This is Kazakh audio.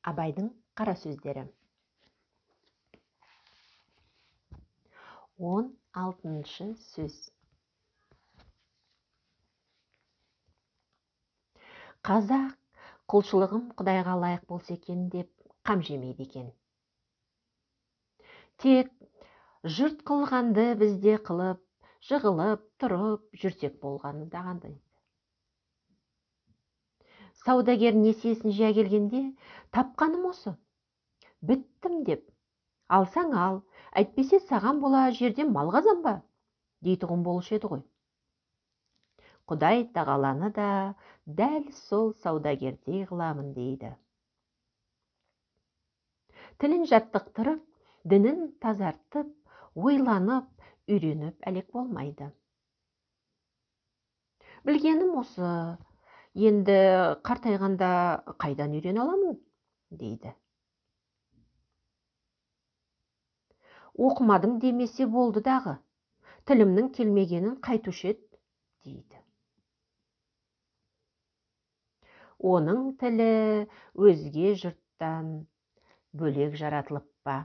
Абайдың қара сөздері. 16-шы сөз. Қазақ құлшылығым Құдайға лайық болса екен деп қам жемейді екен. Тек жұрт қылғанды бізде қылып, жығылып, тұрып жүрсек болғаны дағандай. Саудагер несиесін жия келгенде, тапқаным осы. Біттім деп, алсаң ал, әйтпесе саған бола жерден мал қазан ба, дейтұғын болушы еді ғой. Құдай тағаланы да дәл сол саудагердей қыламын дейді. Тілін жаттықтырып, дінін тазартып, ойланып, үйреніп әлек болмайды. Білгенім осы, енді қартайғанда қайдан үйрене аламын, дейді. Оқымадың демесе болды дағы, тілімнің келмегенін қайтушы еді, дейді. Оның тілі өзге жұрттан бөлек жаратылып па?